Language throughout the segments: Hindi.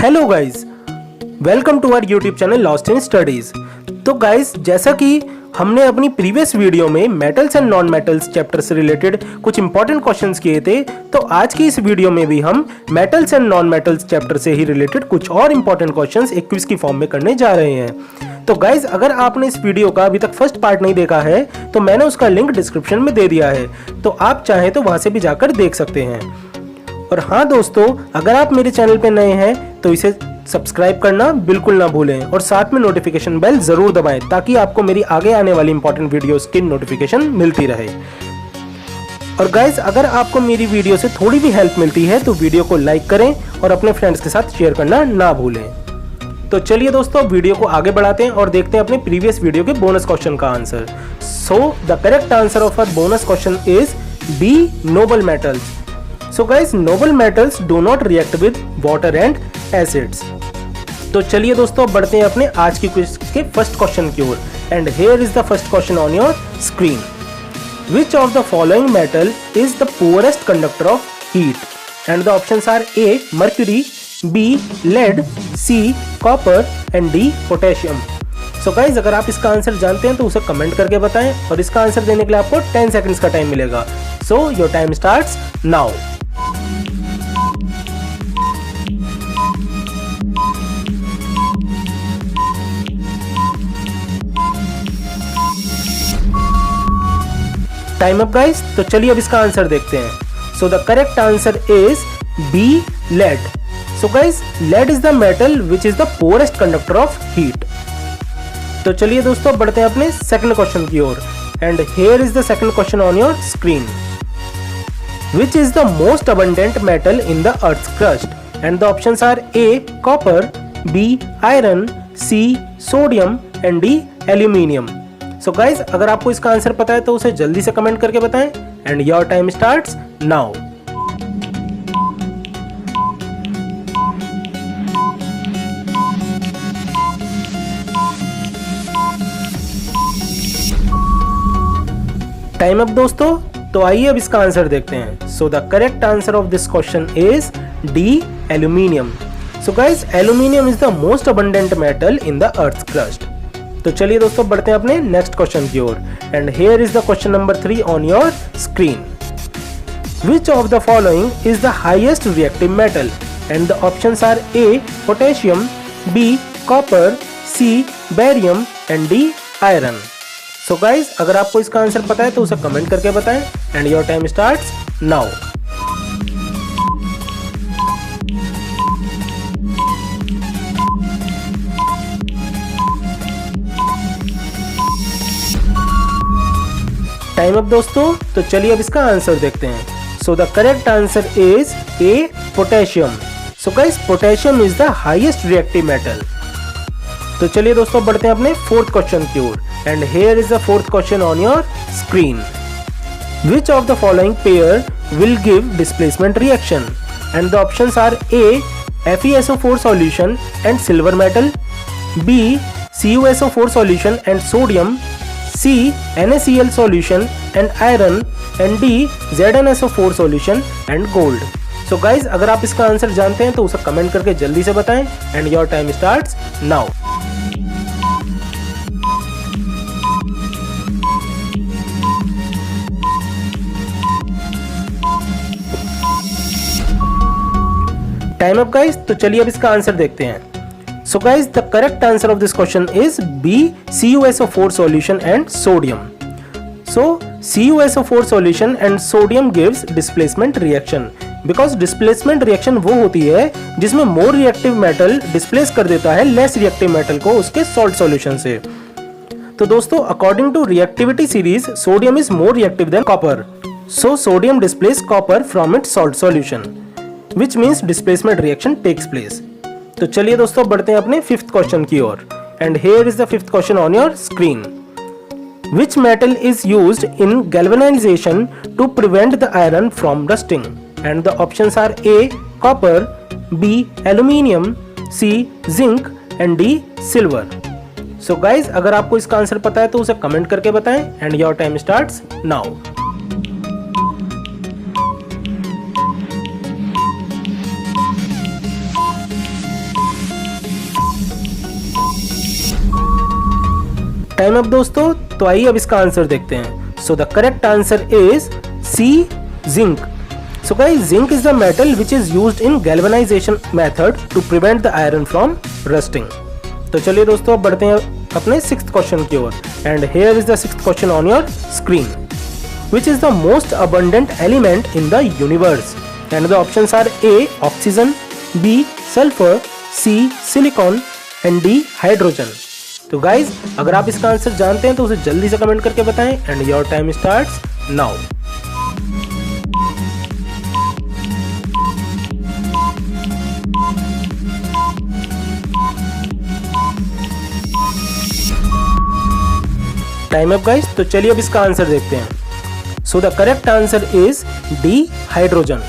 Hello guys, welcome to our YouTube channel lost in studies. तो गाइज, जैसा कि हमने अपनी प्रीवियस वीडियो में metals and non metals chapter से रिलेटेड कुछ इंपॉर्टेंट क्वेश्चंस किए थे, तो आज की इस वीडियो में भी हम metals and non metals chapter से ही रिलेटेड कुछ और इंपॉर्टेंट क्वेश्चंस एक क्विज की फॉर्म में करने जा रहे हैं। तो गाइज, अगर आपने इस वीडियो का अभी तक फर्स्ट पार्ट नहीं देखा है तो मैंने उसका लिंक डिस्क्रिप्शन में दे दिया है, तो आप चाहें तो वहां से भी जाकर देख सकते हैं। और हाँ दोस्तों, अगर आप मेरे चैनल पे नए हैं तो इसे सब्सक्राइब करना बिल्कुल ना भूलें और साथ में नोटिफिकेशन बेल जरूर दबाएं ताकि आपको मेरी आगे आने वाली इंपॉर्टेंट वीडियोस की नोटिफिकेशन मिलती रहे। और गाइज, अगर आपको मेरी वीडियो से थोड़ी भी हेल्प मिलती है तो वीडियो को लाइक करें और अपने फ्रेंड्स के साथ शेयर करना ना भूलें। तो चलिए दोस्तों, वीडियो को आगे बढ़ाते हैं और देखते हैं अपने प्रीवियस वीडियो के बोनस क्वेश्चन का answer. So the correct answer of our bonus question is B, noble metals. So guys, noble metals do not react with water and acids. तो चलिए दोस्तों, बढ़ते हैं अपने आज की क्विज के फर्स्ट क्वेश्चन की ओर। And here is the first question on your screen. Which of the following metal is the poorest conductor of heat? And the options are A, mercury, B, lead, C, copper and D, potassium. So guys, अगर आप इसका आंसर जानते हैं तो उसे कमेंट करके बताएं और इसका आंसर देने के लिए आपको 10 सेकंड्स का टाइम मिलेगा। So your time starts now. Time up guys. तो चलिए अब इसका आंसर देखते हैं। So the correct answer is B, lead. So guys, lead is the metal which is the poorest conductor of heat. तो चलिए दोस्तों, बढ़ते हैं अपने सेकंड क्वेश्चन की ओर। And here is the second question on your screen. Which is the most abundant metal in the earth crust? And the options are A, copper, B, iron, C, sodium and D, aluminium. So guys, अगर आपको इसका आंसर पता है तो उसे जल्दी से कमेंट करके बताएं। And your time starts now. Time up दोस्तों। तो आइए अब इसका आंसर देखते हैं। So the correct answer of this question is D, aluminium. So guys, aluminium is the most abundant metal in the earth crust. तो चलिए दोस्तों, बढ़ते हैं अपने नेक्स्ट क्वेश्चन की ओर। And here is the question number 3 on your screen. Which of the following is the highest reactive metal? And the options are A, potassium, B, copper, C, barium and D, iron. So guys, अगर आपको इसका आंसर पता है तो उसे कमेंट करके बताएं। And your time starts now. Time up दोस्तों। तो चलिए अब इसका आंसर देखते हैं। So the correct answer is A, potassium. So guys, potassium is the highest reactive metal. तो चलिए दोस्तों, बढ़ते हैं अपने फोर्थ क्वेश्चन की ओर। And here is the fourth question on your screen. Which of the following pair will give displacement reaction? And the options are A, FeSO4 solution and silver metal, B, CuSO4 solution and sodium, C, NaCl solution and iron and D, ZnSO4 solution and gold. So guys, अगर आप इसका आंसर जानते हैं तो उसे कमेंट करके जल्दी से बताएं। And your time starts now. Time up guys. तो चलिए अब इसका आंसर देखते हैं। So guys, the correct answer of this question is B, CuSO4 solution and sodium. So CuSO4 solution and sodium gives displacement reaction. Because displacement reaction वो होती है जिसमें more reactive metal displace कर देता है less reactive metal को उसके salt solution से। तो दोस्तों, according to reactivity series, sodium is more reactive than copper. So sodium displaces copper from its salt solution, which means displacement reaction takes place. तो चलिए दोस्तों, बढ़ते हैं अपने फिफ्थ क्वेश्चन की ओर। And here is the fifth question on your screen. Which metal is used in galvanization to prevent the iron from rusting? And the options are A, copper, B, aluminium, C, zinc and D, silver. So guys, अगर आपको इसका आंसर पता है तो उसे कमेंट करके बताएं। And your time starts now. Time up दोस्तों। तो आइए अब इसका आंसर देखते हैं। So the correct answer is C, zinc. So guys, zinc is the metal which is used in galvanization method to prevent the iron from rusting. तो चलिए दोस्तों अब बढ़ते हैं अपने सिक्स्थ क्वेश्चन की ओर। And here is the sixth question on your screen. Which is the most abundant element in the universe? And the options are A, oxygen, B, sulfur, C, silicon and D, hydrogen. तो गाइज अगर आप इसका आंसर जानते हैं तो उसे जल्दी से कमेंट करके बताएं। And your time starts now. Time up guys. तो चलिए अब इसका आंसर देखते हैं। So the correct answer is D, hydrogen.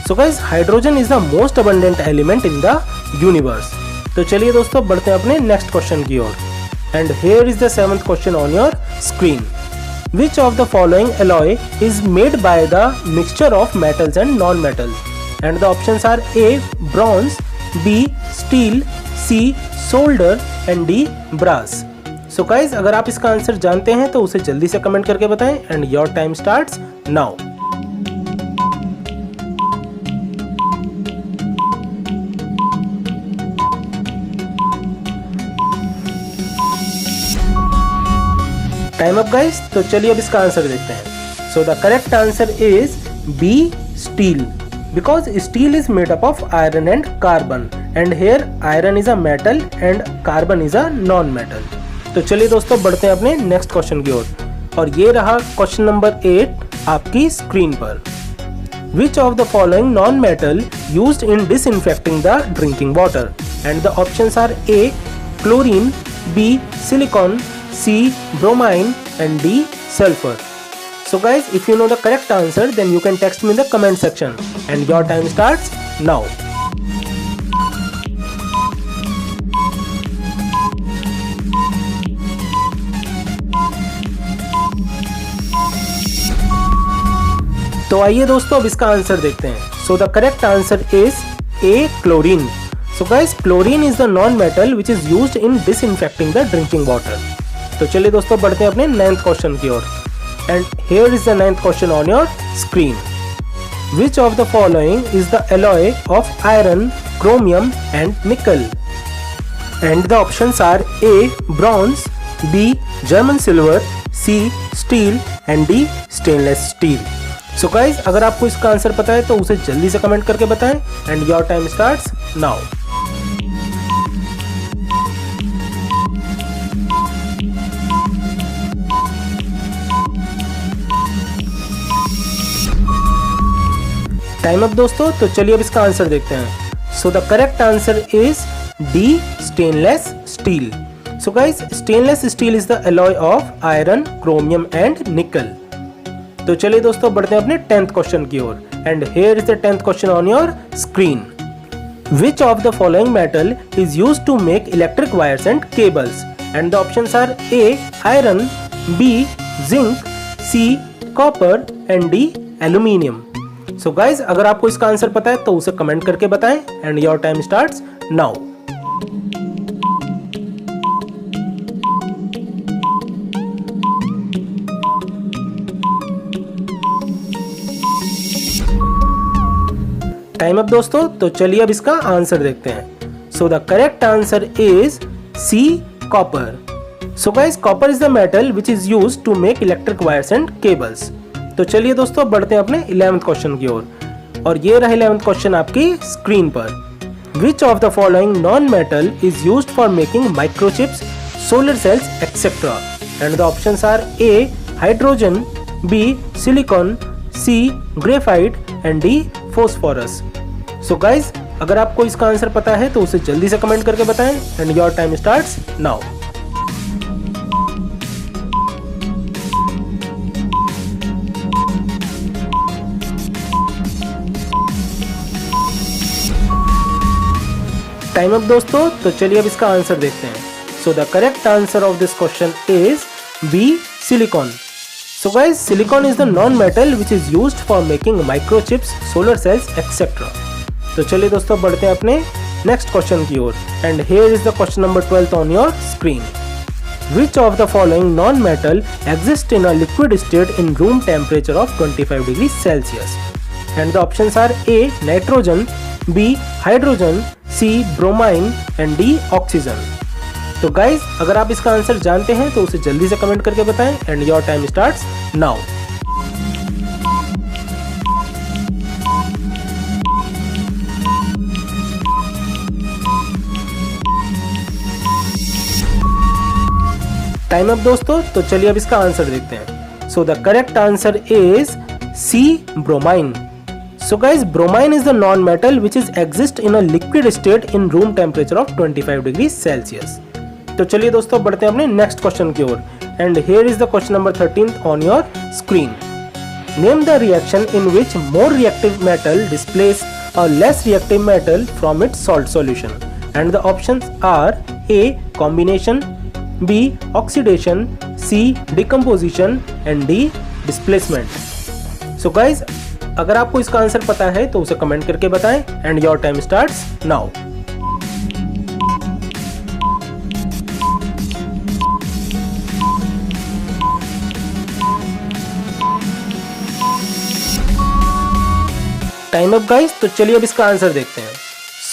So guys hydrogen is the most abundant element in the universe. तो चलिए दोस्तों बढ़ते हैं अपने नेक्स्ट क्वेश्चन की ओर। And here is the seventh question on your screen. Which of the following alloy is made by the mixture of metals and non-metals? And the options are A, bronze, B, steel, C, solder and D, brass. So guys अगर आप इसका आंसर जानते हैं तो उसे जल्दी से कमेंट करके बताएं। And your time starts now. Time up guys. तो चलिए अब इसका आंसर देखते हैं। So the correct answer is B, steel, because steel is made up of iron and carbon and here iron is a metal and carbon is a non metal. तो चलिए दोस्तों बढ़ते हैं अपने नेक्स्ट क्वेश्चन की ओर। और ये रहा क्वेश्चन नंबर 8 आपकी स्क्रीन पर। Which of the following non-metal used in disinfecting the drinking water? And the options are A, chlorine, B, silicon, C, bromine and D, sulfur. So guys, if you know the correct answer, then you can text me in the comment section. And your time starts now. तो आइए दोस्तों अब इसका आंसर देखते हैं। So the correct answer is A, chlorine. So guys, chlorine is the non-metal which is used in disinfecting the drinking water. तो चलिए दोस्तों बढ़ते हैं अपने 9th क्वेश्चन की ओर। And here is the 9th question on your screen. Which of the following is the alloy of iron, chromium and nickel? And the options are A, bronze, B, German silver, C, steel and D, stainless steel. So guys अगर आपको इसका आंसर पता है तो उसे जल्दी से कमेंट करके बताएं। And your time starts now. Time up दोस्तों। तो चलिए अब इसका आंसर देखते हैं। So the correct answer is D, stainless steel. So guys stainless steel is the alloy of iron, chromium and निकल। तो चलिए दोस्तों बढ़ते हैं अपने 10th क्वेश्चन की ओर। And here is the 10th question on your screen. Which of the following metal is used to make electric wires and cables? And the options are A, iron, B, zinc, C, copper and D, aluminium. So guys अगर आपको इसका आंसर पता है तो उसे कमेंट करके बताएं। And your time starts now. Time up दोस्तों। तो चलिए अब इसका आंसर देखते हैं। So the correct answer is C, copper. So guys copper is the metal which is used to make electric wires and cables. तो चलिए दोस्तों बढ़ते हैं अपने 11th क्वेश्चन की ओर। और ये रहा 11th क्वेश्चन आपकी स्क्रीन पर। Which of the following non-metal is used for making microchips, solar cells, etc. And the options are A, hydrogen, B, silicon, C, graphite and D, phosphorus. So guys अगर आपको इसका आंसर पता है तो उसे जल्दी से कमेंट करके बताएं। And your time starts now. Time up दोस्तों। तो चलिए अब इसका आंसर देखते हैं। So the correct answer of this question is B, silicon. So guys silicon is the non metal which is used for making microchips, solar cells etcetera. तो चलिए दोस्तों बढ़ते हैं अपने नेक्स्ट क्वेश्चन की ओर। And here is the question number 12 on your screen. Which of the following non-metal exists in a liquid state in room temperature of 25 degrees Celsius? And the options are A. Nitrogen, B. Hydrogen, C. Bromine and D. Oxygen. तो गाइज अगर आप इसका आंसर जानते हैं तो उसे जल्दी से कमेंट करके बताएं and your time starts now. Time up दोस्तों, तो चलिए अब इसका आंसर देखते हैं। So the correct answer is C, bromine. So guys, bromine is the non-metal which is exist in a liquid state in room temperature of 25 degrees Celsius. तो चलिए दोस्तों बढ़ते हैं अपने नेक्स्ट क्वेश्चन की ओर and here is the question number 13 on your screen. Name the reaction in which more reactive metal displace a less reactive metal from its salt solution. And the options are A. Combination, B. Oxidation, C. Decomposition and D. Displacement. So guys, अगर आपको इसका आंसर पता है तो उसे कमेंट करके बताएं and your time starts now. Time up guys, तो चलिए अब इसका आंसर देखते हैं।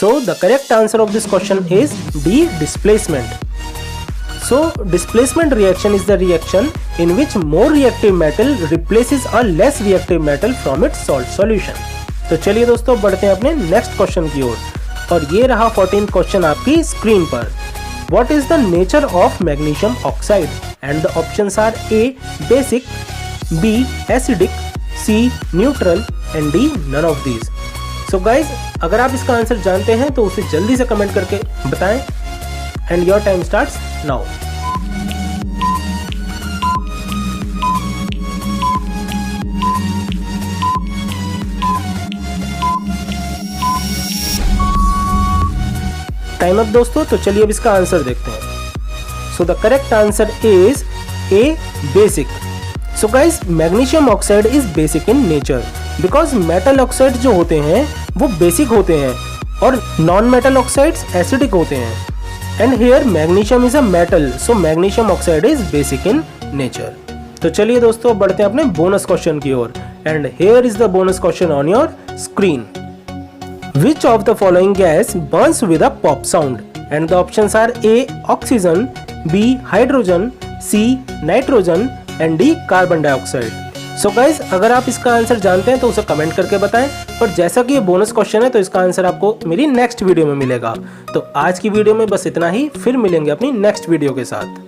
So the correct answer of this question is D, displacement. So displacement reaction is the reaction in which more reactive metal replaces a less reactive metal from its salt solution. तो चलिए दोस्तों बढ़ते हैं अपने नेक्स्ट क्वेश्चन की ओर और ये रहा 14th क्वेश्चन आपकी स्क्रीन पर। What is the nature of magnesium oxide? And the options are A. Basic, B. Acidic, C. Neutral and D. None of these. So guys, अगर आप इसका आंसर जानते हैं तो उसे जल्दी से कमेंट करके बताएं and your time starts now. Time up दोस्तों, तो चलिए अब इसका आंसर देखते हैं। So the correct answer is A, basic. So guys, magnesium oxide is basic in nature because metal oxide जो होते हैं वो बेसिक होते हैं और नॉन मेटल ऑक्साइड्स एसिडिक होते हैं। And here magnesium is a metal, so magnesium oxide is basic in nature. तो चलिए दोस्तों बढ़ते हैं अपने बोनस क्वेश्चन की ओर and here is the bonus question on your screen. Which of the following gas burns with a pop sound? And the options are A. Oxygen, B. Hydrogen, C. Nitrogen and D. Carbon dioxide. So guys, अगर आप इसका आंसर जानते हैं तो उसे कमेंट करके बताएं और जैसा कि ये बोनस क्वेश्चन है तो इसका आंसर आपको मेरी नेक्स्ट वीडियो में मिलेगा। तो आज की वीडियो में बस इतना ही, फिर मिलेंगे अपनी नेक्स्ट वीडियो के साथ।